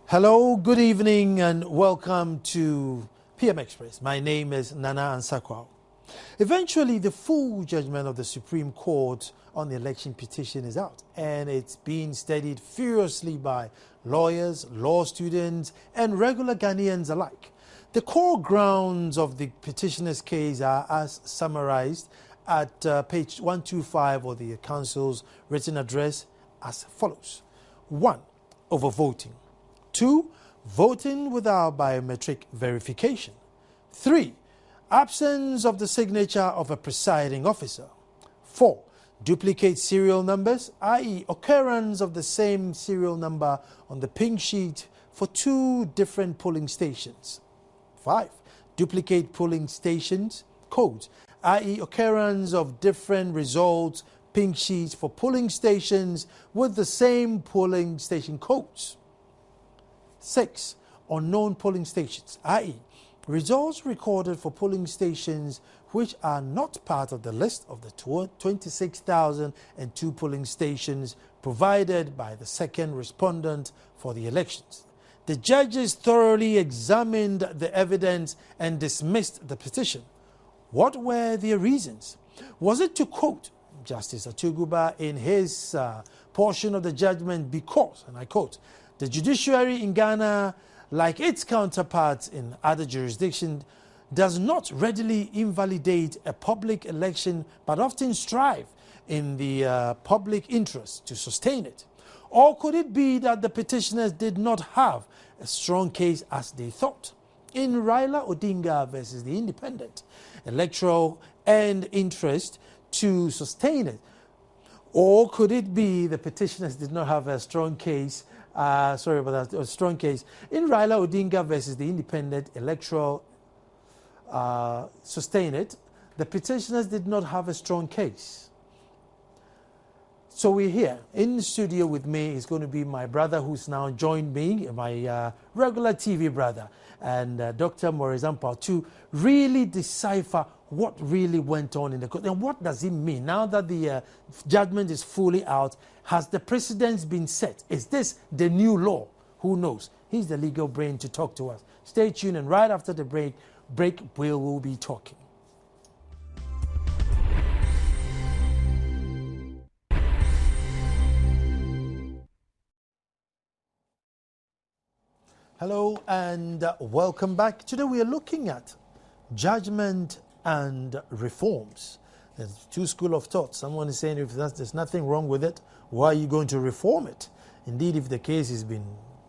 Hello, good evening, and welcome to PM Express. My name is Nana Ansakwa. Eventually, the full judgment of the Supreme Court on the election petition is out, and it's being studied furiously by lawyers, law students, and regular Ghanaians alike. The core grounds of the petitioner's case are as summarized at page 125 of the Council's written address as follows. 1. Overvoting. 2. Voting without biometric verification. 3. Absence of the signature of a presiding officer. 4. Duplicate serial numbers, i.e. occurrence of the same serial number on the pink sheet for 2 different polling stations. 5. Duplicate polling stations codes, i.e. occurrence of different results pink sheets for polling stations with the same polling station codes. 6. Unknown polling stations, i.e. results recorded for polling stations which are not part of the list of the 26,002 polling stations provided by the second respondent for the elections. The judges thoroughly examined the evidence and dismissed the petition. What were their reasons? Was it to quote Justice Atuguba in his portion of the judgment because, and I quote, the judiciary in Ghana, like its counterparts in other jurisdictions, does not readily invalidate a public election but often strive in the public interest to sustain it? Or could it be that the petitioners did not have a strong case as they thought? In Raila Odinga versus the Independent, electoral and interest to sustain it? Or could it be the petitioners did not have a strong case, a strong case in Raila Odinga versus the Independent, electoral sustain it? The petitioners did not have a strong case. So we're here in the studio with me is going to be my brother who's now joined me, my regular TV brother, and Dr. Morizampa, to really decipher what really went on in the court and what does it mean now that the judgment is fully out. Has the precedence been set? Is this the new law? Who knows? He's the legal brain to talk to us. Stay tuned, and right after the break we'll be talking. Hello and welcome back. Today we are looking at judgment and reforms. There's 2 schools of thought. Someone is saying if there's nothing wrong with it, why are you going to reform it? Indeed, if the case has been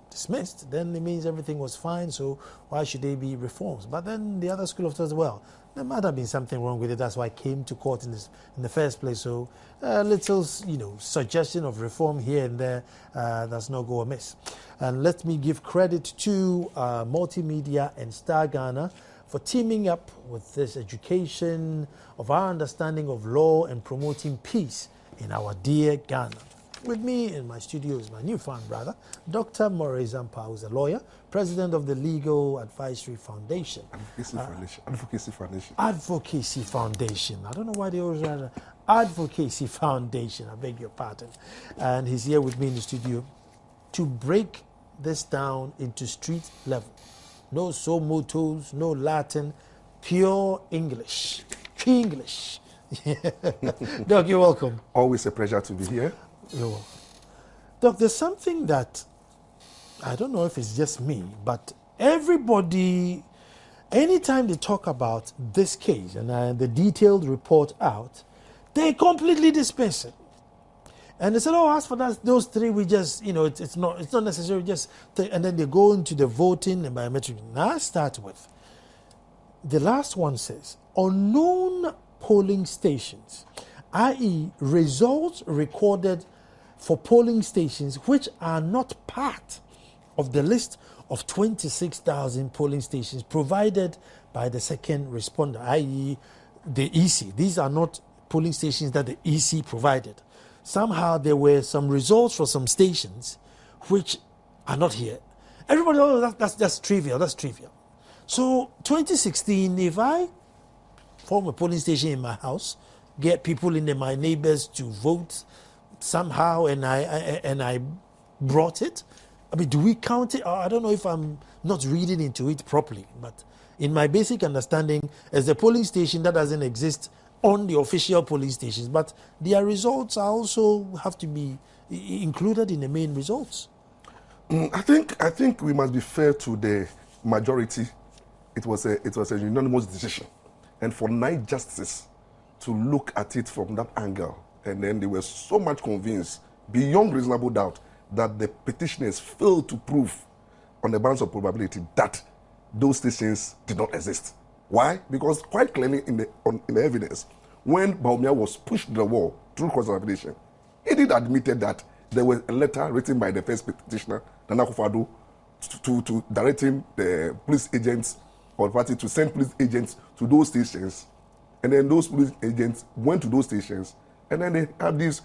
dismissed, then it means everything was fine, so why should they be reforms? But then the other school of thought as well, there might have been something wrong with it, that's why I came to court in the first place. So a little, suggestion of reform here and there does not go amiss. And let me give credit to Multimedia and Star Ghana for teaming up with this education of our understanding of law and promoting peace in our dear Ghana. With me in my studio is my newfound brother, Dr. Morizampa, who's a lawyer, president of the Legal Advisory Foundation. Advocacy Foundation. I don't know why they always write Advocacy Foundation. I beg your pardon. And he's here with me in the studio to break this down into street level. No so-motos, no Latin, pure English. Pure English. Doc, you're welcome. Always a pleasure to be here. You're welcome. Doc, there's something that, I don't know if it's just me, but everybody, anytime they talk about this case and the detailed report out, they completely dismiss it. And they said, oh, as for that, those 3, we just, it's not necessary, just, and then they go into the voting and biometric. Now I start with, the last one says, unknown polling stations, i.e. results recorded for polling stations which are not part of the list of 26,000 polling stations provided by the second responder, i.e. the EC. These are not polling stations that the EC provided. Somehow there were some results for some stations which are not here. Everybody, oh, that's trivial, that's trivial. So 2016, if I form a polling station in my house, get people in there, my neighbors, to vote somehow, and I brought it, I mean, do we count it? I don't know if I'm not reading into it properly, but in my basic understanding, as a polling station that doesn't exist on the official polling stations, but their results are also have to be included in the main results. I think we must be fair to the majority. It was a unanimous decision, and for 9 justices to look at it from that angle, and then they were so much convinced, beyond reasonable doubt, that the petitioners failed to prove on the balance of probability that those stations did not exist. Why? Because quite clearly in the evidence, when Bawumia was pushed to the wall through cross-examination, he did admitted that there was a letter written by the first petitioner, Nana Akufo-Addo, to directing the police agents or the party to send police agents to those stations, and then those police agents went to those stations, and then they had these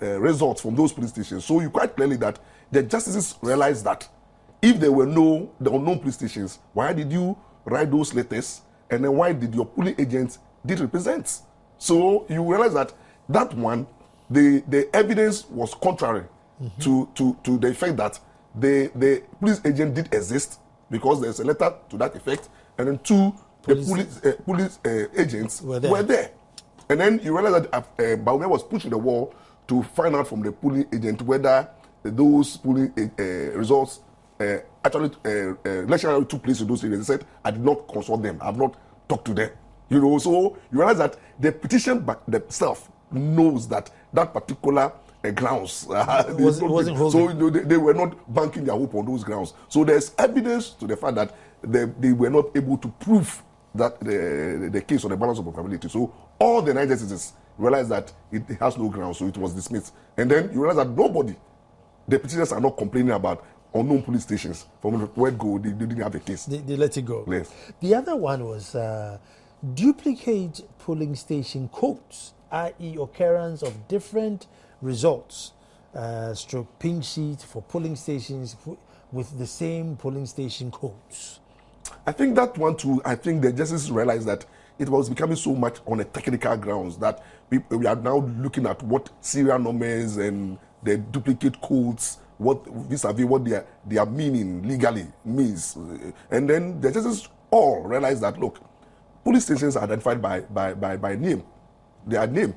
results from those police stations. So you quite clearly that the justices realized that if there were no the unknown police stations, why did you write those letters, and then why did your police agents did represent? So you realize that one, the evidence was contrary to the effect that the police agent did exist, because there's a letter to that effect, and then 2, the police agents were there. And then you realize that Bawumia was pushed to the wall to find out from the police agent whether those police results actually election took place in those areas. He said, I did not consult them, I have not talked to them. You know, so you realize that the petition themselves knows that particular grounds wasn't so they were not banking their hope on those grounds. So there's evidence to the fact that they were not able to prove that the case on the balance of probability. So all the 9 justices realized that it has no ground, so it was dismissed. And then you realize that the petitioners are not complaining about unknown police stations. From the word go, they didn't have a case. They let it go. Yes. The other one was duplicate polling station codes, i.e. occurrence of different results, stroke pink sheet for polling stations with the same polling station codes. I think that one too, I think the justices realized that it was becoming so much on a technical grounds that we are now looking at what serial numbers and the duplicate codes, what vis-a-vis what their meaning legally means. And then the justices all realized that, look, police stations are identified by name. They are named.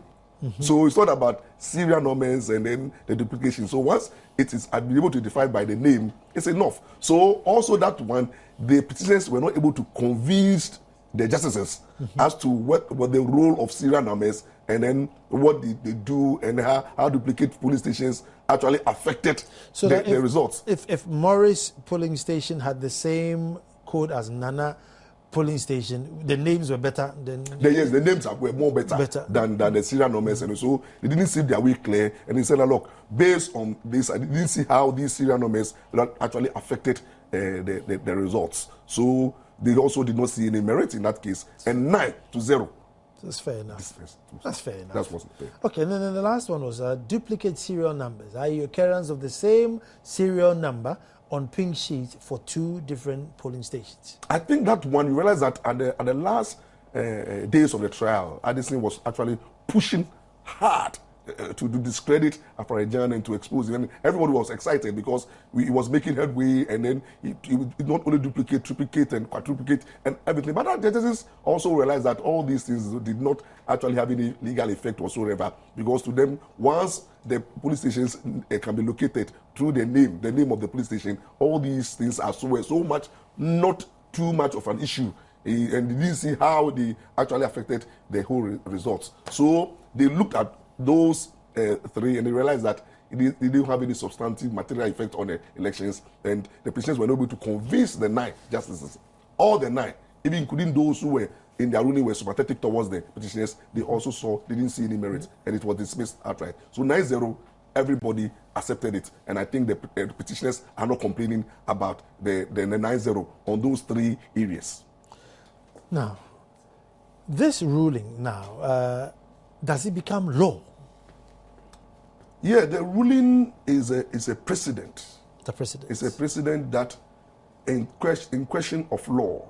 So it's not about serial numbers and then the duplication. So once it is able to identify by the name, it's enough. So also that one, the petitioners were not able to convince the justices as to what the role of serial numbers and then what they do and how duplicate police stations actually affected the results. If Morris polling station had the same code as Nana polling station, the names were better than... Yes, the names were more better. Than the serial numbers. And so they didn't see their way clear. And they said, look, based on this, I didn't see how these serial numbers actually affected the results. So they also did not see any merit in that case. And 9-0. That's fair enough. That's fair enough. That wasn't fair. Okay, and then the last one was duplicate serial numbers, i.e. occurrence of the same serial number on pink sheet for 2 different polling stations. I think that one, you realize that at the last days of the trial, Addison was actually pushing hard to discredit Afarajan and to expose him. And everybody was excited because he was making headway, and then he would not only duplicate, triplicate, and quadruplicate, and everything. But the judges also realized that all these things did not actually have any legal effect whatsoever, because to them, once the police stations can be located through the name of the police station, all these things are so much not too much of an issue. And they didn't see how they actually affected the whole results. So they looked at those 3 and they realized that it didn't have any substantive material effect on the elections, and the petitioners were not able to convince the 9 justices. All the 9, even including those who were in their ruling were sympathetic towards the petitioners, they didn't see any merit, and it was dismissed outright. So 9-0, everybody accepted it, and I think the petitioners are not complaining about the 9-0 on those 3 areas. Now, this ruling now, does it become law? Yeah, the ruling is a precedent. The precedent. It's a precedent that, in question of law,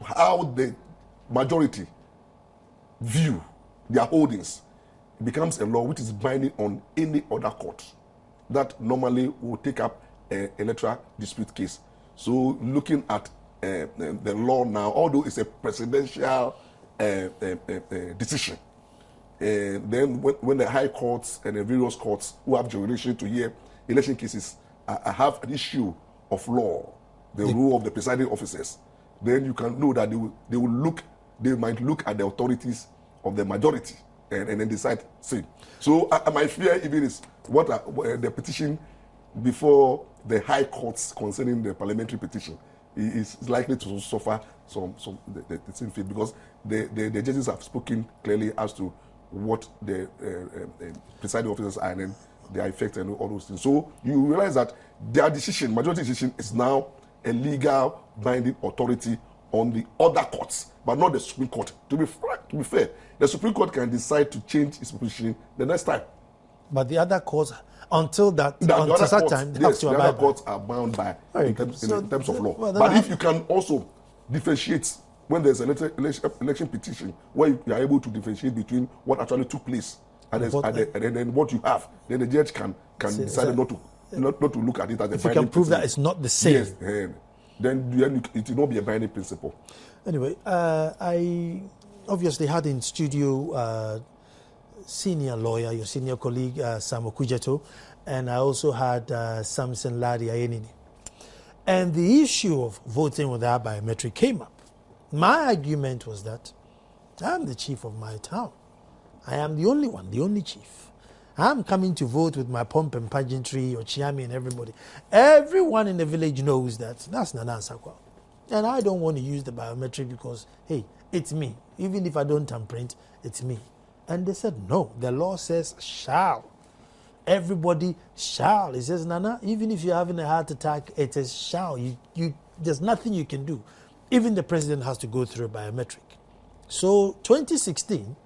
how the majority view their holdings, it becomes a law which is binding on any other court. that normally will take up an electoral dispute case. So looking at the law now, although it's a presidential decision, then when the high courts and the various courts who have jurisdiction to hear election cases have an issue of law, the rule of the presiding officers, then you can know that they might look at the authorities of the majority and then decide same. So my fear even is what the petition before the high courts concerning the parliamentary petition is likely to suffer some the same fate, because the judges have spoken clearly as to what the presiding officers are and then their effect and all those things. So you realize that their decision, majority decision, is now a legal binding authority on the other courts, but not the Supreme Court. To be fair, the Supreme Court can decide to change its position the next time. But the other courts, until that time, they have to abide by. The other courts are bound by in terms of law. Well, but if you can also differentiate when there's an election petition, where you are able to differentiate between what actually took place and then what you have, then the judge can decide not to look at it as a binding principle. If you can prove that it's not the same. Yes, then it will not be a binding principle. Anyway, I obviously had in studio senior lawyer, your senior colleague, Sam Okujeto, and I also had Samson Ladi Ayenini. And the issue of voting without biometric came up. My argument was that I'm the chief of my town. I am the only one, the only chief. I'm coming to vote with my pomp and pageantry, or Chiami and everybody. Everyone in the village knows that's Nana Ansakwa. And I don't want to use the biometric because, hey, it's me. Even if I don't thumbprint, it's me. And they said, no, the law says shall. Everybody shall. It says, Nana, even if you're having a heart attack, it is shall. There's nothing you can do. Even the president has to go through a biometric. So 2016,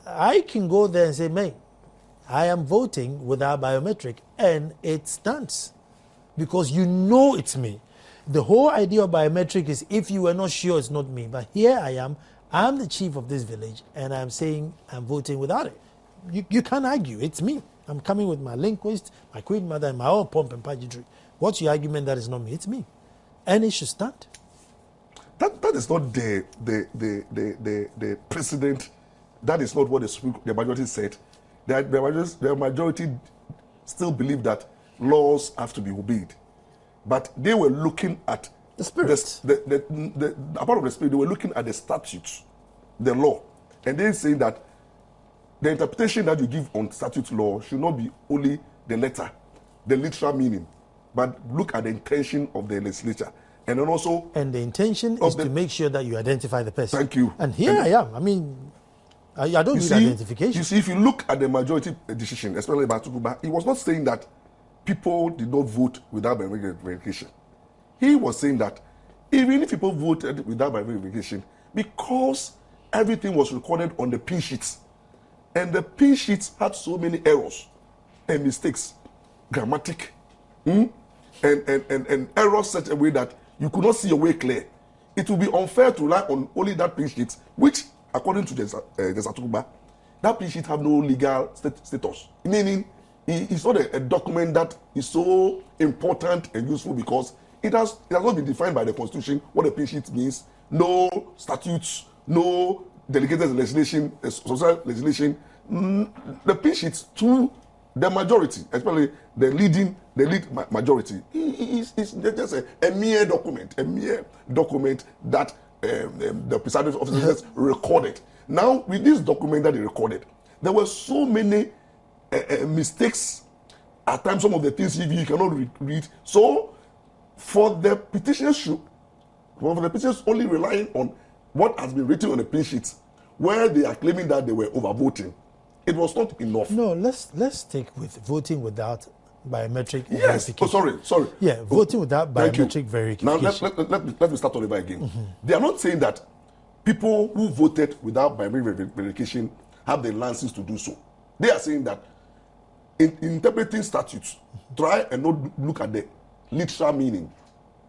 I can go there and say, man, I am voting without biometric, and it stands. Because you know it's me. The whole idea of biometric is if you are not sure, it's not me. But here I am. I'm the chief of this village, and I'm saying I'm voting without it. You can't argue. It's me. I'm coming with my linguist, my queen mother, and my own pomp and pageantry. What's your argument that it's not me? It's me. And it should stand. That is not the precedent. That is not what the majority said. The majority still believe that laws have to be obeyed. But they were looking at the spirit. Apart from the spirit, they were looking at the statutes, the law. And they're saying that the interpretation that you give on statute law should not be only the letter, the literal meaning, but look at the intention of the legislature. And then also... And the intention is to make sure that you identify the person. Thank you. And here I am. I mean, I don't need identification. You see, if you look at the majority decision, especially by Tukuba, he was not saying that people did not vote without verification. He was saying that even if people voted without verification, because everything was recorded on the pin sheets, and the pin sheets had so many errors and mistakes, grammatic, and errors such a way that you could not see your way clear. It would be unfair to rely on only that pin sheet, which, according to the Satukuba, that pin sheet have no legal status. Meaning, it's not a document that is so important and useful because it has not been defined by the Constitution what a pin sheet means. No statutes, no delegated legislation, social legislation. The pin sheets to the majority, especially the lead majority, is just a mere document that the presiding officers recorded. Now, with this document that they recorded, there were so many mistakes. At times, some of the things you cannot read. So, for the petitioners only relying on what has been written on the pin sheets, where they are claiming that they were overvoting, it was not enough. No, let's stick with voting without biometric verification. Oh, sorry. Yeah, voting without biometric verification. Now, let me start all over again. Mm-hmm. They are not saying that people who voted without biometric verification have the license to do so. They are saying that in interpreting statutes, try and not look at the literal meaning,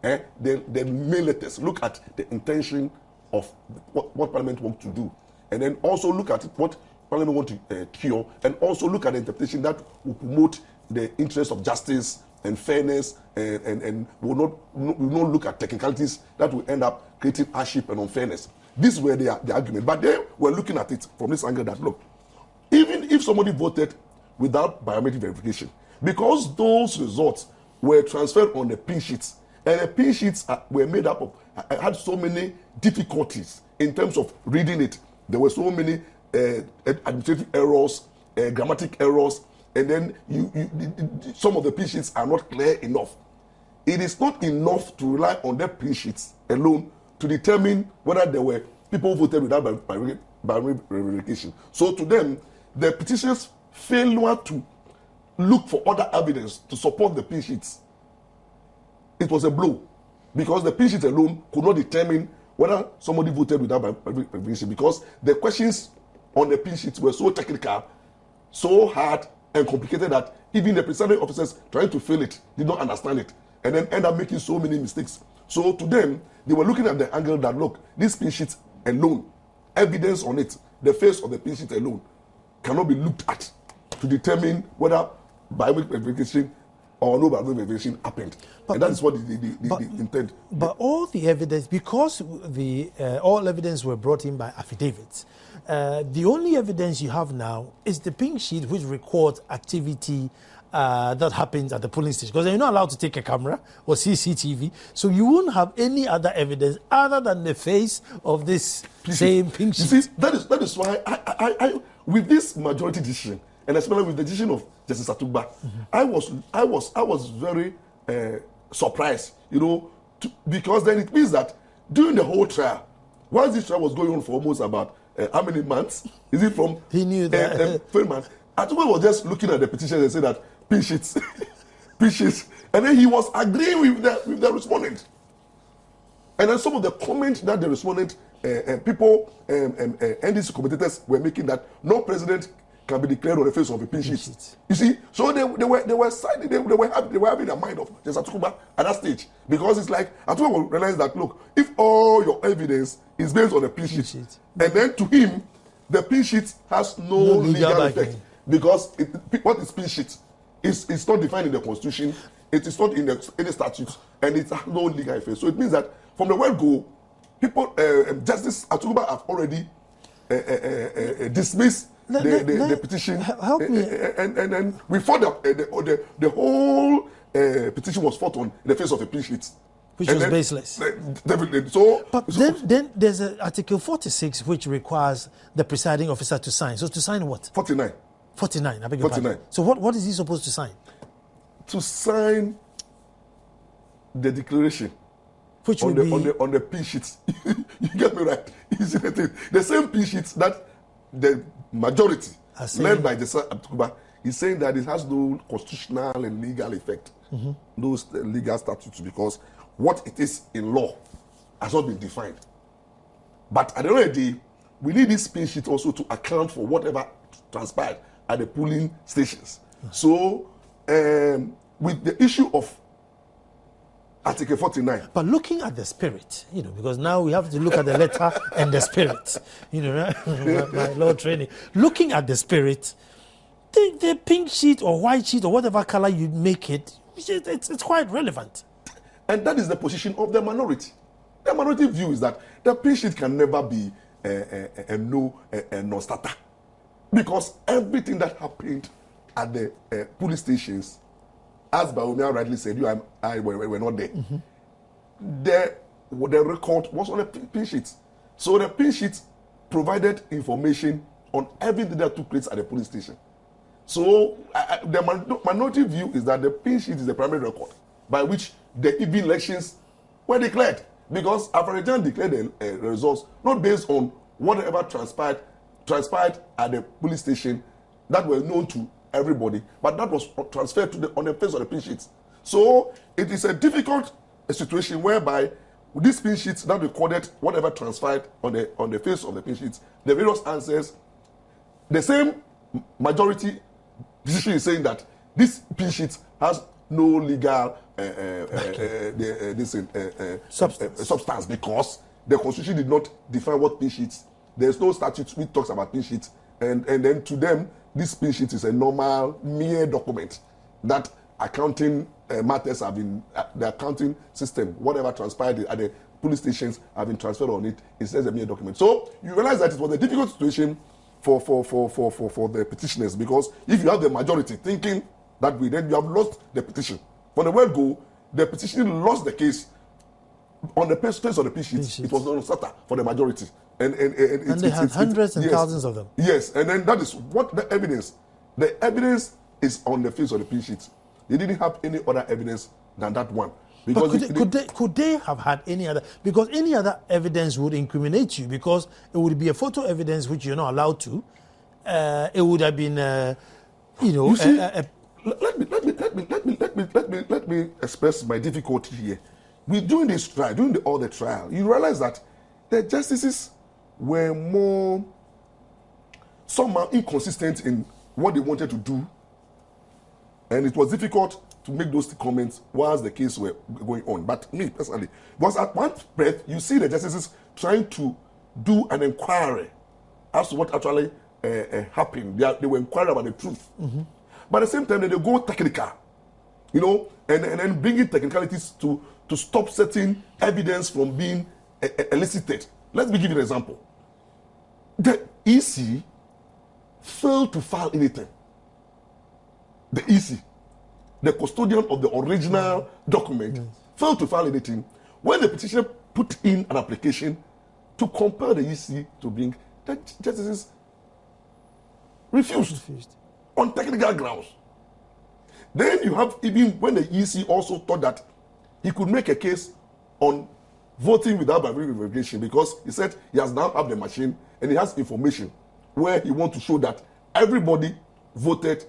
the main letters. Look at the intention of what Parliament wants to do, and then also look at what Parliament wants to cure, and also look at the interpretation that will promote the interest of justice and fairness, and will not look at technicalities that will end up creating hardship and unfairness. These were the argument. But they were looking at it from this angle that, look, even if somebody voted without biometric verification, because those results were transferred on the pin sheets, and the pin sheets were made up of, had so many difficulties in terms of reading it. There were so many administrative errors, grammatic errors, and then some of the pin sheets are not clear enough. It is not enough to rely on the pin sheets alone to determine whether there were people who voted without biometric verification. So to them, the petitioners failure to look for other evidence to support the pin sheets, it was a blow, because the pin sheet alone could not determine whether somebody voted without biometric verification, because the questions on the pin sheets were so technical, so hard and complicated that even the presiding officers trying to fill it did not understand it, and then end up making so many mistakes. So to them, they were looking at the angle that, look, this pin sheet alone, evidence on it, the face of the pin sheet alone, cannot be looked at to determine whether biometric verification or no biometric verification happened. And that is what the intent. But all the evidence, because all evidence were brought in by affidavits, the only evidence you have now is the pink sheet which records activity that happens at the polling station, because you're not allowed to take a camera or CCTV, so you won't have any other evidence other than the face of this same pink sheet. You see, that is why I with this majority decision, and especially with the decision of Justice Atugba, I was very surprised, because then it means that during the whole trial, once this trial was going on for almost about how many months? Is it from? He knew that. 3 months. Atugba was just looking at the petitions and said that pin sheets, and then he was agreeing with the respondent. And then some of the comments that the respondent people and NDC commentators were making, that no president can be declared on the face of a pin sheet. You see, so they were siding, they were having a mind of Justice Atugba at that stage, because it's like Atugba will realize that, look, if all your evidence is based on a pin sheet, and then to him the pin sheet has no legal effect, because what is pin sheet is not defined in the Constitution, it is not in any statute, and it has no legal effect. So it means that from the word go, people, Justice Atugba have already dismissed the petition. Help me. And we thought that the whole petition was fought on the face of a pin sheet, which was baseless. Definitely. So, then there's Article 46 which requires the presiding officer to sign. So to sign what? 49. 49. I beg your pardon. So what is he supposed to sign? To sign the declaration. Which on the pin sheets. You get me right? You see the thing? The same pin sheets that the majority, led by Justice Atugba, is saying that it has no constitutional and legal effect, those legal statutes, because what it is in law has not been defined. But at the end of the day, we need this pin sheet also to account for whatever transpired at the polling stations. So, with the issue of Article 49. But looking at the spirit, because now we have to look at the letter and the spirit, my law training. Looking at the spirit, the pink sheet or white sheet or whatever color you make it, it's quite relevant. And that is the position of the minority. The minority view is that the pink sheet can never be a non-starter, because everything that happened at the police stations, as Baumia rightly said, you and I were not there. The record was on a pin sheet. So the pin sheet provided information on everything that took place at the police station. So the minority view is that the pin sheet is the primary record by which the even elections were declared. Because Afarijan declared the results not based on whatever transpired at the police station that were known to everybody, but that was transferred on the face of the pin sheets. So it is a difficult situation whereby these pin sheets that recorded whatever transpired on the face of the pin sheets, the various answers, the same majority decision is saying that this pin sheet has no legal substance, because the Constitution did not define what pin sheets. There is no statute which talks about pin sheets, and then to them, this pin sheet is a normal, mere document that accounting matters have been, the accounting system, whatever transpired at the police stations have been transferred on it. It says a mere document. So you realize that it was a difficult situation for the petitioners, because if you have the majority thinking that way, then you have lost the petition. From the word go, the petitioner lost the case on the face of the P sheet. It was non-starter for the majority. And they had hundreds and thousands of them. Yes, and then that is what the evidence. The evidence is on the face of the P sheet. They didn't have any other evidence than that one. Because but could they have had any other? Because any other evidence would incriminate you, because it would be a photo evidence which you're not allowed to. It would have been, You see, let me express my difficulty here. With doing this trial, all the trial, you realize that the justices were more somehow inconsistent in what they wanted to do, and it was difficult to make those comments whilst the case were going on. But me personally, because at one breath you see the justices trying to do an inquiry as to what actually happened. They were inquiring about the truth. Mm-hmm. But at the same time, they go technical, and then bringing technicalities to stop certain evidence from being elicited. Let me give you an example. The EC failed to file anything. The EC, the custodian of the original document, failed to file anything. When the petitioner put in an application to compel the EC to bring, the justices refused on technical grounds. Then you have, even when the EC also thought that he could make a case on voting without biometric verification, because he said he has now have the machine and he has information where he wants to show that everybody voted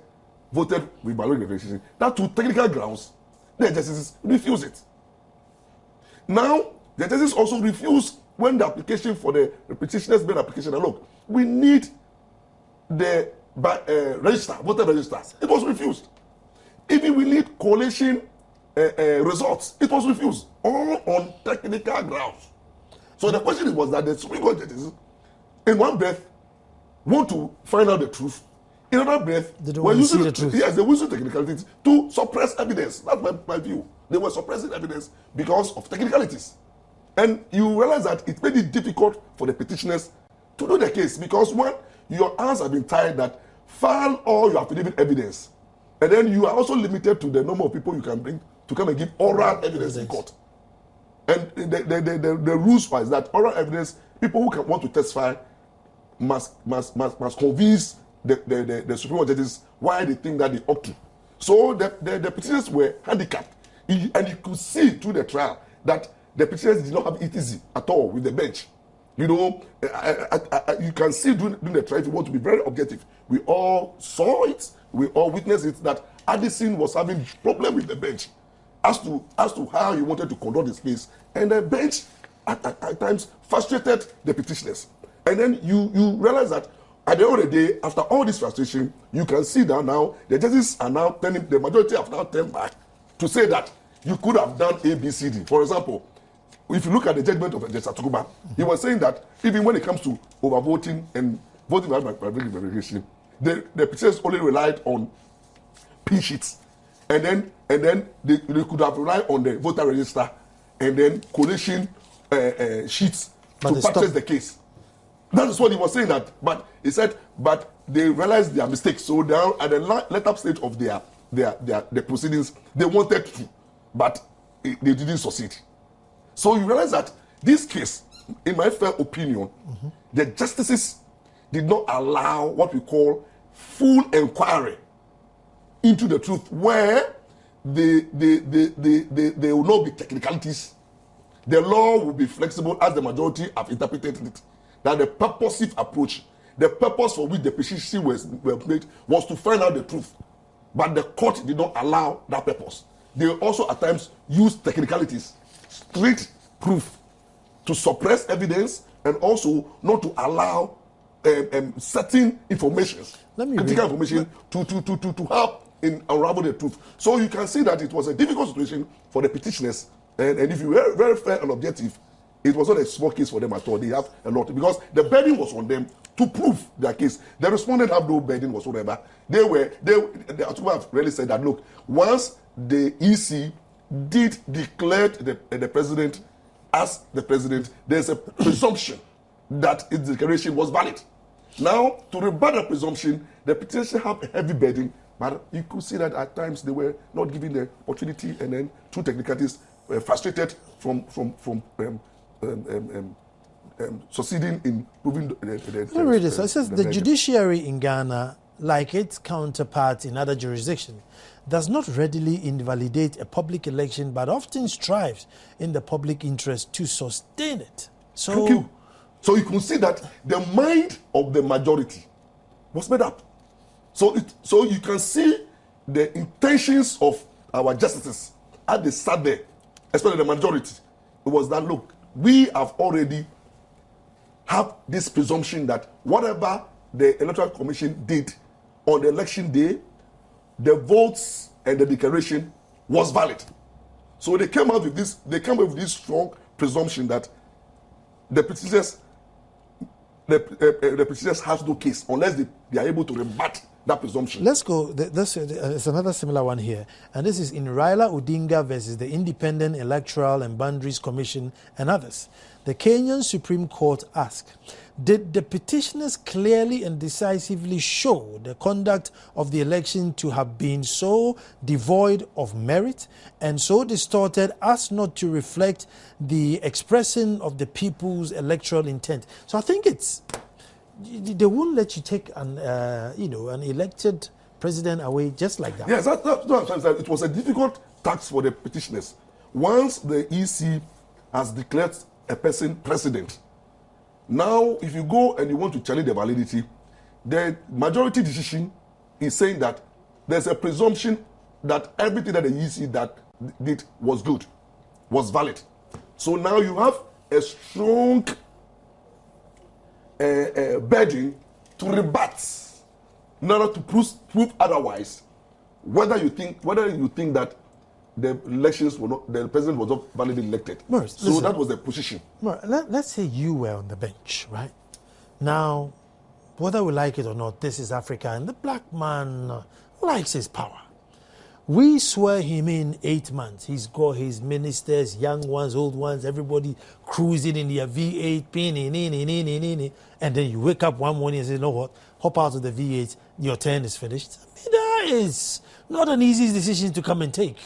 with biometric verification. That to technical grounds, the justices refuse it. Now, the justices also refuse when the application for the petitioner's made application. And look, we need the register, voter register. It was refused. Even we need collation results. It was refused. All on technical grounds. So the question was that the Supreme Court judges, in one breath, want to find out the truth. In another breath, they don't want to see the truth. Yes, they use technicalities to suppress evidence. That's my view. They were suppressing evidence because of technicalities. And you realize that it made it difficult for the petitioners to do the case, because one, your hands have been tied that file all your affidavit evidence. And then you are also limited to the number of people you can bring to come and give oral evidence in court. And the rules was that oral evidence, people who want to testify must convince the Supreme Court judges why they think that they ought to. So the petitioners were handicapped. And you could see through the trial that the petitioners did not have it easy at all with the bench. You can see during the trial, if you want to be very objective, we all saw it, we all witnessed it, that Addison was having problem with the bench as to how he wanted to conduct his case. And the bench at times frustrated the petitioners. And then you realize that at the end of the day, after all this frustration, you can see that now the judges are now turning, the majority have now turned back to say that you could have done A, B, C, D. For example, if you look at the judgment of Justice Atukuba, he was saying that even when it comes to overvoting and voting without verification, the petitioners only relied on P sheets, and then they could have relied on the voter register and then collation sheets to purchase the case. That is what he was saying. That, but he said, but they realized their mistakes. So now at the let-up stage of their proceedings, they wanted to, but they didn't succeed. So you realize that this case, in my fair opinion, the justices did not allow what we call full inquiry into the truth, where there will not be technicalities. The law will be flexible as the majority have interpreted it. That the purposive approach, the purpose for which the petition was made, was to find out the truth. But the court did not allow that purpose. They also at times used technicalities, strict proof, to suppress evidence, and also not to allow certain information, critical information, to help in unravel the truth. So you can see that it was a difficult situation for the petitioners, and if you were very fair and objective, it was not a small case for them at all. They have a lot because the burden was on them to prove their case. The respondent have no burden whatsoever. The Atuba have really said that, look, once the EC did declare the president as the president, there's a presumption that its declaration was valid. Now, to rebut the presumption, the petitioner have a heavy burden, but you could see that at times they were not given the opportunity, and then through technicalities, frustrated from succeeding in proving the Let me read this. It says the judiciary in Ghana, like its counterparts in other jurisdictions, does not readily invalidate a public election, but often strives in the public interest to sustain it. So, thank you. So you can see that the mind of the majority was made up. So you can see the intentions of our justices as they sat there, especially the majority. It was that, look, we have already have this presumption that whatever the Electoral Commission did on the election day, the votes and the declaration was valid. So they came out with this. They came up with this strong presumption that the petitioners have no case unless they are able to rebut that presumption. Let's go. There's another similar one here, and this is in Raila Odinga versus the Independent Electoral and Boundaries Commission and others. The Kenyan Supreme Court asked, did the petitioners clearly and decisively show the conduct of the election to have been so devoid of merit and so distorted as not to reflect the expression of the people's electoral intent? So I think they won't let you take an elected president away just like that. Yes, it was a difficult task for the petitioners. Once the EC has declared a person president, now if you go and you want to challenge the validity, the majority decision is saying that there's a presumption that everything that the EC that did was good, was valid. So now you have a strong burden to rebut, in order to prove otherwise, whether you think that the elections were not, the president was not validly elected. Morris, so listen, that was the position. Let's say you were on the bench, right? Now, whether we like it or not, this is Africa, and the black man likes his power. We swear him in 8 months. He's got his ministers, young ones, old ones, everybody cruising in their V8, and then you wake up one morning and say, you know what, hop out of the V8, your turn is finished. I mean, that is not an easy decision to come and take.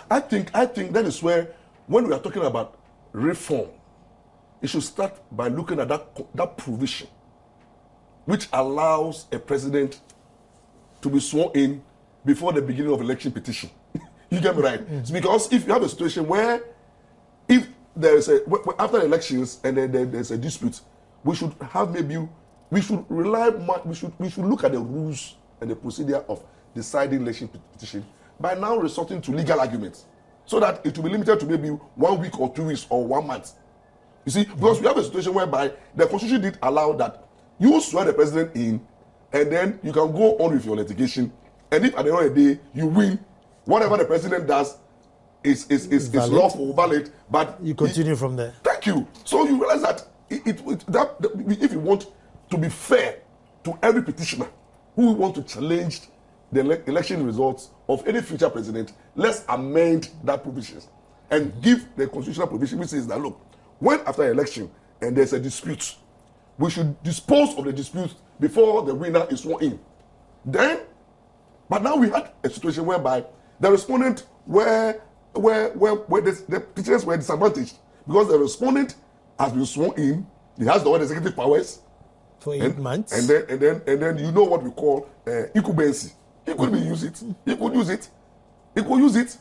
I think that is where, when we are talking about reform, it should start by looking at that provision, which allows a president to be sworn in before the beginning of election petition. You get me right? Mm-hmm. It's because if you have a situation where, if there is after elections and then there's a dispute, we should look at the rules and the procedure of deciding election petition by now resorting to legal arguments, so that it will be limited to maybe 1 week or 2 weeks or 1 month. You see, because we have a situation whereby the Constitution did allow that you swear the president in, and then you can go on with your litigation, and if at the end of the day you win, whatever the president does is lawful, valid, but you continue from there. Thank you. So you realize that if you want to be fair to every petitioner who want to challenge the election results of any future president, let's amend that provisions and give the constitutional provision which says that, look, when after election and there's a dispute, we should dispose of the dispute before the winner is sworn in. But now we had a situation whereby the respondent the petitioners were disadvantaged because the respondent has been sworn in, he has the executive powers for 8 months, and then you know what we call incumbency. He could use it. He could use it. He could use it.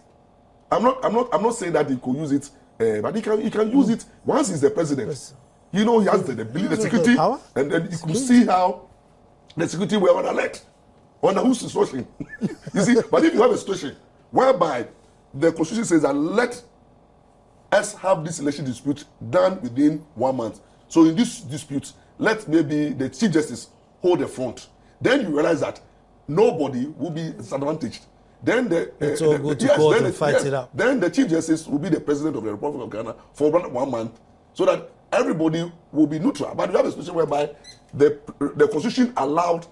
I'm not saying that he could use it, but he can use it once he's the president. Yes. You know, he has the ability, the security, and then you could see how the security were on alert, under whose instruction. You see, but if you have a situation whereby the Constitution says that let us have this election dispute done within 1 month. So in this dispute, let maybe the Chief Justice hold the front. Then you realize that nobody will be disadvantaged. Then it's all good to court and fight it out. Then the Chief Justice will be the President of the Republic of Ghana for 1 month. so that everybody will be neutral. But we have a situation whereby the Constitution allowed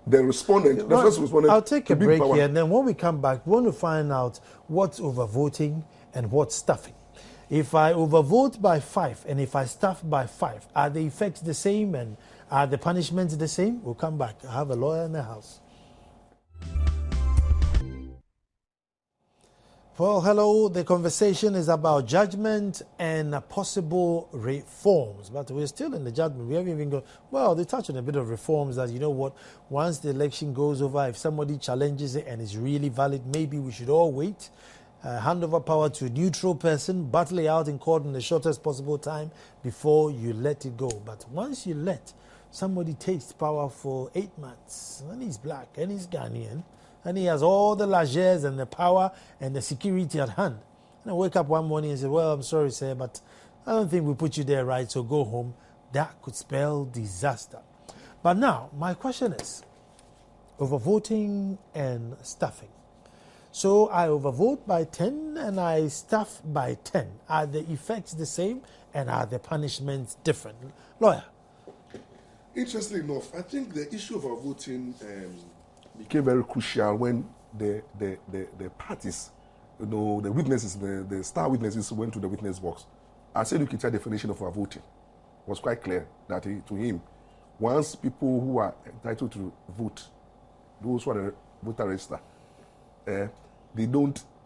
the respondent, the first respondent. I'll take a break here, and then when we come back, we want to find out what's overvoting and what's stuffing. If I overvote by 5 and if I stuff by 5, are the effects the same and are the punishments the same? We'll come back. I have a lawyer in the house. Well, hello. The conversation is about judgment and possible reforms. But we're still in the judgment. We haven't even gone. Well, they touch on a bit of reforms that, you know what, once the election goes over, if somebody challenges it and it's really valid, maybe we should all wait. Hand over power to a neutral person, battle it out in court in the shortest possible time before you let it go. But once you let somebody takes power for 8 months, and he's black and he's Ghanaian, and he has all the largesse and the power and the security at hand. And I wake up one morning and say, well, I'm sorry, sir, but I don't think we put you there right, so go home. That could spell disaster. But now, my question is, overvoting and stuffing. So I overvote by 10 and I stuff by 10. Are the effects the same and are the punishments different? Lawyer. Interestingly enough, I think the issue of overvoting became very crucial when the parties, you know, the witnesses, the star witnesses went to the witness box. I said Ukita's definition of overvoting was quite clear that to him, once people who are entitled to vote, those who are the voter register,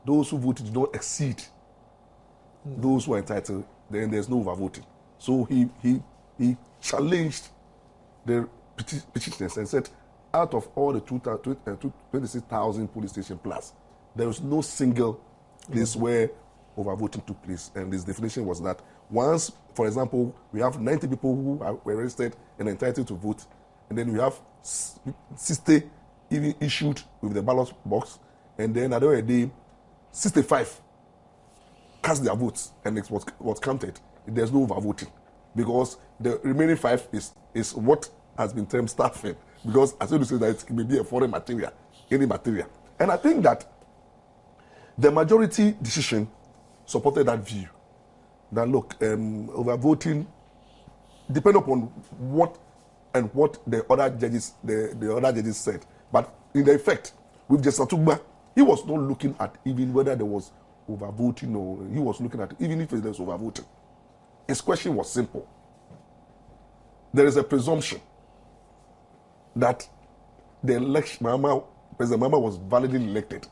those who voted do not exceed those who are entitled, then there's no overvoting. So he challenged the petitioners and said, out of all the 26,000 police stations plus, there was no single place where overvoting took place. And his definition was that once, for example, we have 90 people who were registered and entitled to vote, and then we have 60 even issued with the ballot box, and then at the end of the day, 65 cast their votes and it was counted. There's no overvoting because the remaining 5 is what has been termed staffing. Because as you say that it may be a foreign material, any material. And I think that the majority decision supported that view. That look, overvoting depend upon what the other judges said. But in the effect, with Justice Atugba, he was not looking at even whether there was overvoting or he was looking at even if there was overvoting. His question was simple. There is a presumption that the election, President Mahama was validly elected.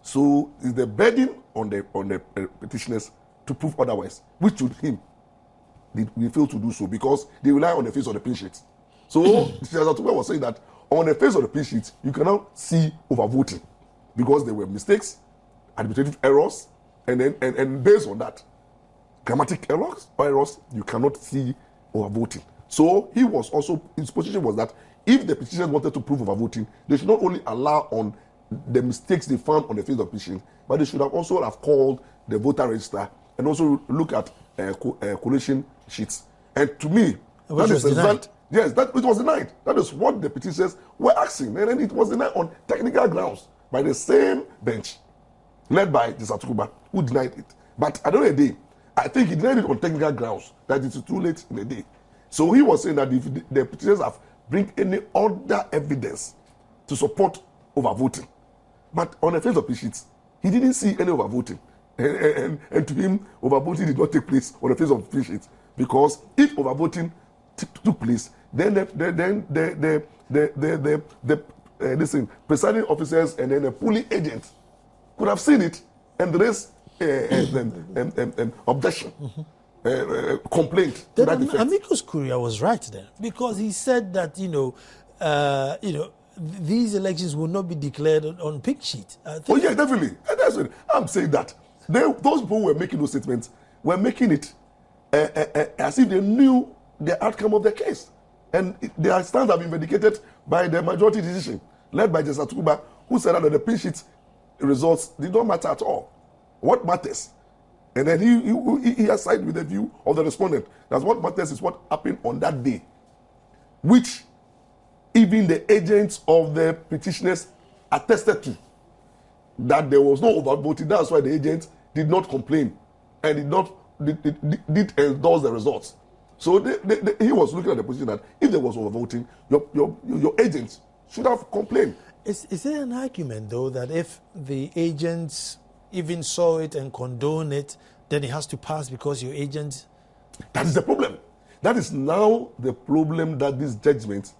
So is the burden on the petitioners to prove otherwise, which to him we fail to do so because they rely on the face of the pin sheet. So Justice Atugba was saying that on the face of the pin sheet, you cannot see overvoting because there were mistakes, administrative errors, and then and based on that, grammatic errors, you cannot see overvoting. So he was also, his position was that if the petitioners wanted to prove overvoting, they should not only allow on the mistakes they found on the face of the petition, but they should have also have called the voter register and also look at collation sheets. And to me, which was denied. Yes, it was denied. That is what the petitioners were asking, and then it was denied on technical grounds by the same bench, led by Justice Atugba, who denied it. But at the end of the day, I think he denied it on technical grounds, that it is too late in the day. So he was saying that if the petitioners have bring any other evidence to support overvoting, but on the face of the sheets, he didn't see any overvoting. And to him, overvoting did not take place on the face of the sheets, because if overvoting took place, then the presiding officers and then the polling agents could have seen it and raised objection. Complaint to that effect. Amicus Curiae was right there because he said that these elections will not be declared on pink sheet. Oh yeah, definitely. And that's it. I'm saying that those people who were making those statements were making it as if they knew the outcome of the case, and their stance have been vindicated by the majority decision led by Justice Atugba, who said that the pink sheet results did not matter at all. What matters? And then he has sided with the view of the respondent. That's what matters is what happened on that day, which even the agents of the petitioners attested to, that there was no overvoting. That's why the agents did not complain and did not did endorse the results. So he was looking at the position that if there was overvoting, your agents should have complained. Is there an argument, though, that if the agents even saw it and condone it, then it has to pass because your agent... That is the problem. That is now the problem that this judgment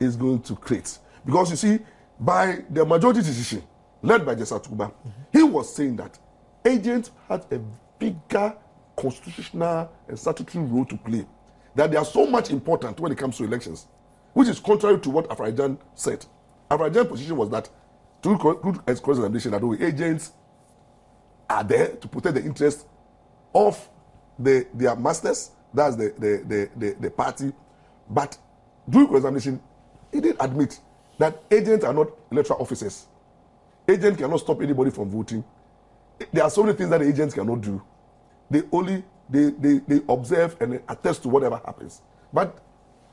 is going to create. Because you see, by the majority decision, led by Justice Atuba, he was saying that agents had a bigger constitutional and statutory role to play. That they are so much important when it comes to elections, which is contrary to what Afrajan said. Afrajan's position was that, through cross-examination, that agents are there to protect the interests of their masters, that's the party. But during cross-examination, he did admit that agents are not electoral officers. Agents cannot stop anybody from voting. There are so many things that the agents cannot do. They only they observe and attest to whatever happens. But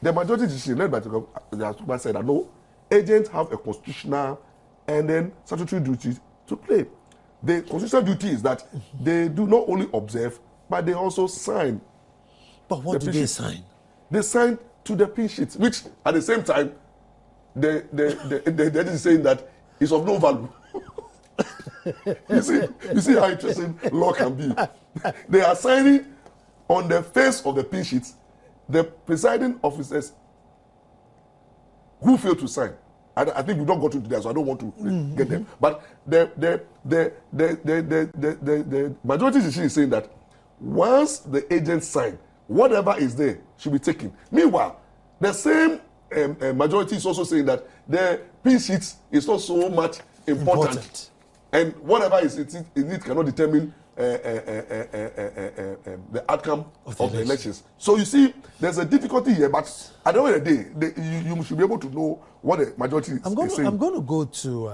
the majority decision led by the said that no, agents have a constitutional and then statutory duty to play. The constitutional duty is that they do not only observe, but they also sign. But what do they sign? They sign to the pin sheet, which at the same time, they're saying that it's of no value. you see how interesting law can be. They are signing on the face of the pin sheets the presiding officers who failed to sign. I think we don't go into that, so I don't want to get them. But the majority decision is saying that once the agents sign, whatever is there should be taken. Meanwhile, the same majority is also saying that the pin sheets is not so much important. And whatever is it cannot determine the outcome of the elections. So you see, there's a difficulty here, but at the end of the day, you should be able to know what the majority is saying. I'm going to go to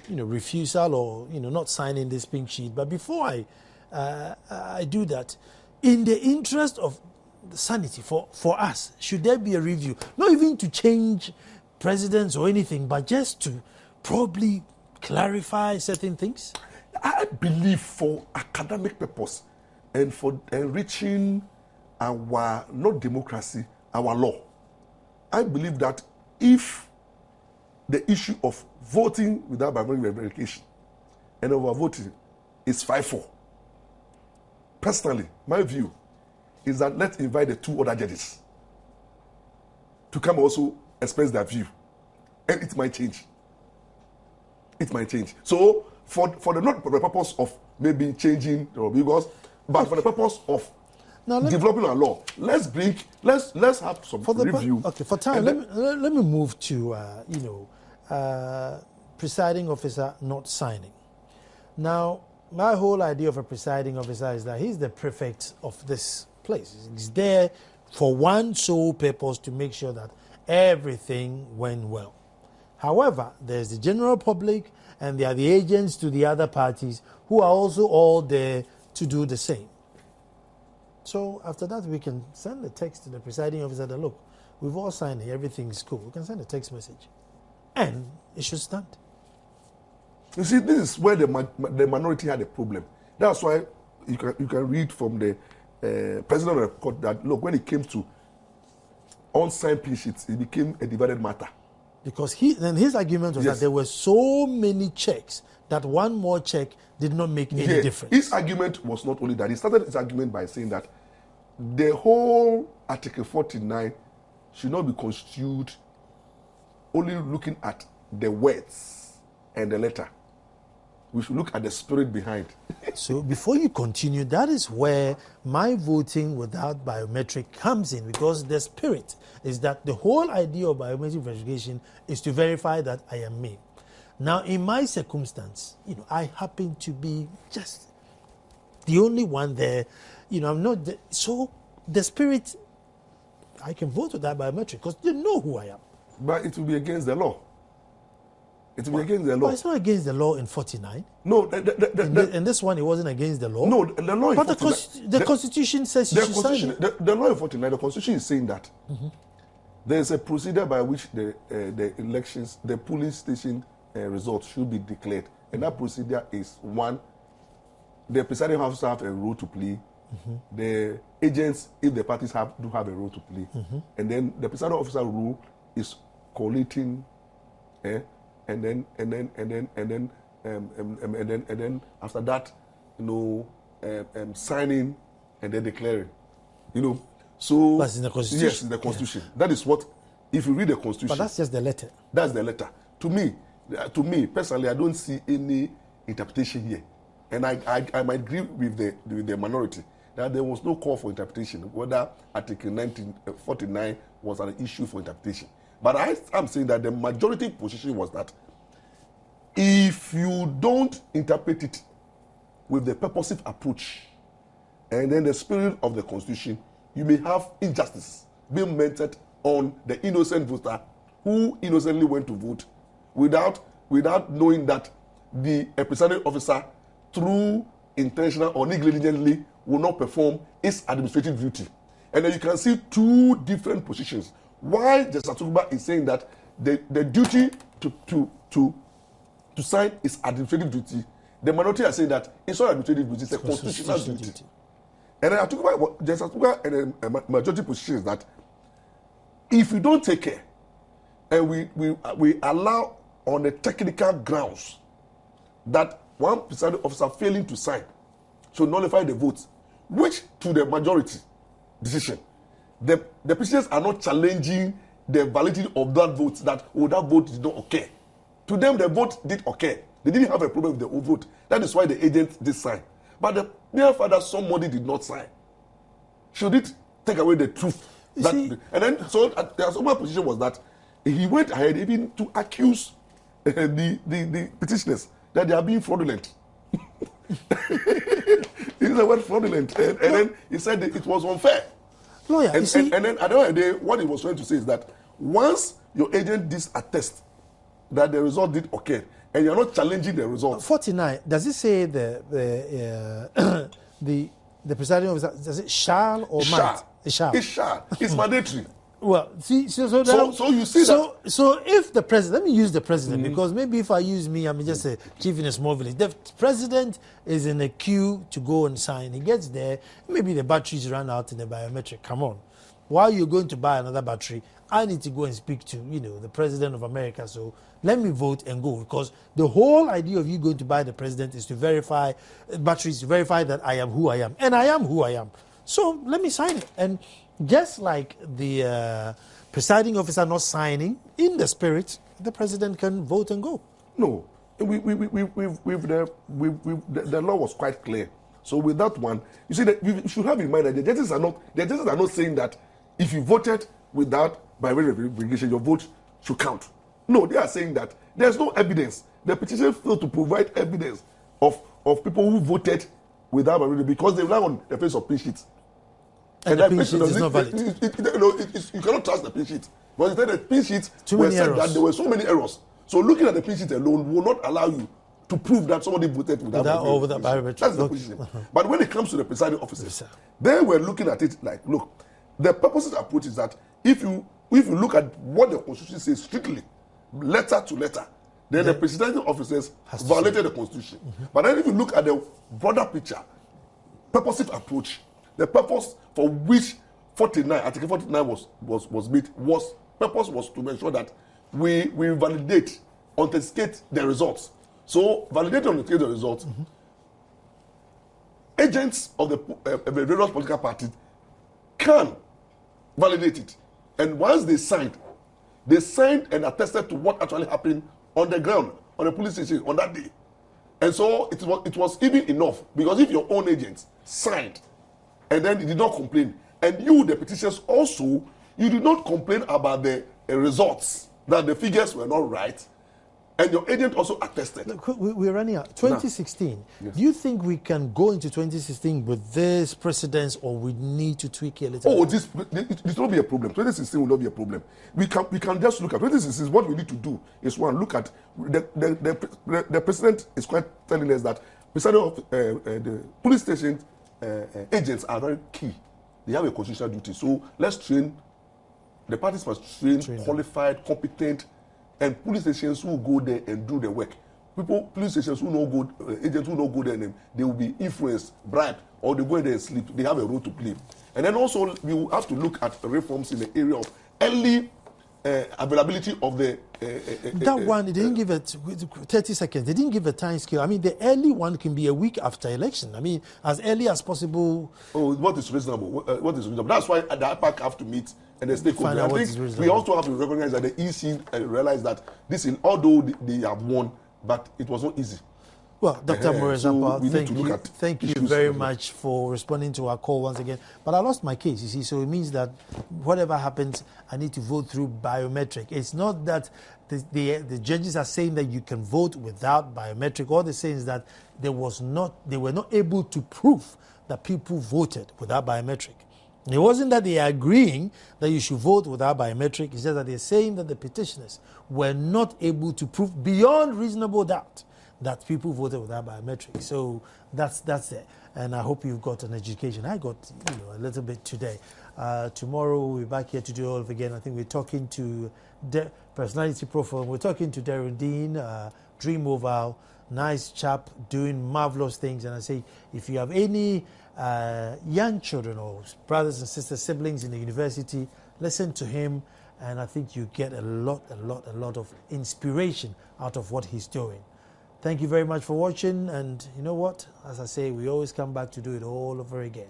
refusal or not signing this pink sheet. But before I do that, in the interest of sanity for us, should there be a review? Not even to change presidents or anything, but just to probably clarify certain things? I believe for academic purpose and for enriching our, not democracy, our law, I believe that if the issue of voting without biometric verification and overvoting is 5-4, personally, my view is that let's invite the two other judges to come also express their view. And it might change. It might change. So, for the not for the purpose of maybe changing because, but for the purpose of developing our law, let's have some review. Okay, for time, let me move to presiding officer not signing. Now, my whole idea of a presiding officer is that he's the prefect of this place. He's there for one sole purpose, to make sure that everything went well. However, there's the general public and there are the agents to the other parties who are also all there to do the same. So after that, we can send a text to the presiding officer that, look, we've all signed it, everything's cool. We can send a text message. And it should stand. You see, this is where the minority had a problem. That's why you can read from the president of the court that, look, when it came to unsigned pin sheets, it became a divided matter. Because his argument was that there were so many checks that one more check did not make any difference. His argument was not only that. He started his argument by saying that the whole Article 49 should not be construed only looking at the words and the letter. We should look at the spirit behind. So before you continue, that is where my voting without biometric comes in, because the spirit is that the whole idea of biometric verification is to verify that I am me. Now, in my circumstance, I happen to be just the only one there. I'm not. So the spirit, I can vote without biometric because they know who I am. But it will be against the law. It will be against the law. But it's not against the law in 49. No, in this one, it wasn't against the law. No, the law in 49. But the Constitution says you should sign it. The law in 49, the Constitution is saying that there is a procedure by which the elections, the polling station results should be declared. And that procedure is, one, the presiding officer have a role to play. The agents, if the parties do have a role to play, and then the presiding officer role is collating, and then after that, signing and then declaring, So that's in the Constitution. Yes, in the Constitution. Yeah. That is what. If you read the Constitution, but that's just the letter. That's the letter. To me personally, I don't see any interpretation here, and I might agree with the minority that there was no call for interpretation. Whether Article 1949 was an issue for interpretation, but I'm saying that the majority position was that if you don't interpret it with the purposive approach and then the spirit of the Constitution, you may have injustice being meted on the innocent voter who innocently went to vote without knowing that the presiding officer, through intentional or negligently, will not perform its administrative duty. And then you can see two different positions. Why Justice Atuba is saying that the duty to sign is administrative duty, the minority are saying that it's not administrative duty, it's a constitutional duty. And then Justice Atuba and the majority position is that if we don't take care and we allow on the technical grounds that one presiding officer failing to sign should nullify the votes, which to the majority decision, the petitioners are not challenging the validity of that vote, that vote did not occur. To them, the vote did occur. They didn't have a problem with the vote. That is why the agent did sign. But the mere fact that somebody did not sign, should it take away the truth? And then, so the other position was that he went ahead even to accuse the petitioners that they are being fraudulent. He used the word fraudulent, and then he said that it was unfair. Lawyer, and then at the end of the day, what he was trying to say is that once your agent disattest that the result did occur, and you're not challenging the result. 49, does it say the presiding officer, does it shall or might? It shall. It's mandatory. Well, see, so you see that. So if the president, let me use the president, because maybe if I use me, I'm just a chief in a small village. The president is in a queue to go and sign. He gets there, maybe the batteries run out in the biometric. Come on. While you're going to buy another battery, I need to go and speak to, the president of America. So let me vote and go, because the whole idea of you going to buy the president is to verify batteries, to verify that I am who I am. And I am who I am. So let me sign it. And just like the presiding officer not signing, in the spirit, the president can vote and go. No, the law was quite clear. So with that one, you see that you should have in mind that the judges are not saying that if you voted without by way of verification, your vote should count. No, they are saying that there's no evidence. The petition failed to provide evidence of people who voted without verification because they rely on the face of pin sheets. And the pin sheet is not valid. You cannot trust the pin sheet. Because the pin sheet said that there were so many errors. So looking at the pin sheet alone will not allow you to prove that somebody voted without biometric. That's the position. But when it comes to the presiding officers, they were looking at it like, look, the purposive approach is that if you look at what the Constitution says strictly, letter to letter, then the presiding officers violated the Constitution. But then if you look at the broader picture, purposive approach, the purpose for which Article 49 was made purpose was to make sure that we validate, authenticate the results. So validate and authenticate the results. Agents of the various political parties can validate it. And once they signed and attested to what actually happened on the ground, on the police station on that day. And so it was even enough, because if your own agents signed and then he did not complain, and you, the petitioners also, you did not complain about the results, that the figures were not right, and your agent also attested. Look, we're running out. 2016. Yes. Do you think we can go into 2016 with this precedence, or we need to tweak it a little bit? This will not be a problem. 2016 will not be a problem. We can just look at 2016. What we need to do is look at the president is quite telling us that the police station agents are very key. They have a constitutional duty. So let's train. The parties must train qualified, competent, and police stations who go there and do the work. police stations who no go, agents who no go there, they will be influenced, bribed, or they go there and sleep. They have a role to play. And then also we will have to look at reforms in the area of early availability of the. That one, they didn't give it 30 seconds. They didn't give a time scale. I mean, the early one can be a week after election. I mean, as early as possible. Oh, what is reasonable? What is reasonable? That's why the IPAC have to meet and the stakeholders. I think we also have to recognize that the EC realize that this, although they have won, but it was not easy. Well, Dr. Moresampa, thank you very much for responding to our call once again. But I lost my case, you see, so it means that whatever happens, I need to vote through biometric. It's not that the judges are saying that you can vote without biometric. All they're saying is that they were not able to prove that people voted without biometric. It wasn't that they are agreeing that you should vote without biometric. It's just that they're saying that the petitioners were not able to prove beyond reasonable doubt that people voted without biometrics. So that's it. And I hope you've got an education. I got a little bit today. Tomorrow we'll be back here to do all of again. I think we're talking to personality profile. We're talking to Darren Dean, Dream Oval, nice chap doing marvelous things. And I say, if you have any young children or brothers and sisters, siblings in the university, listen to him. And I think you get a lot of inspiration out of what he's doing. Thank you very much for watching, and you know what? As I say, we always come back to do it all over again.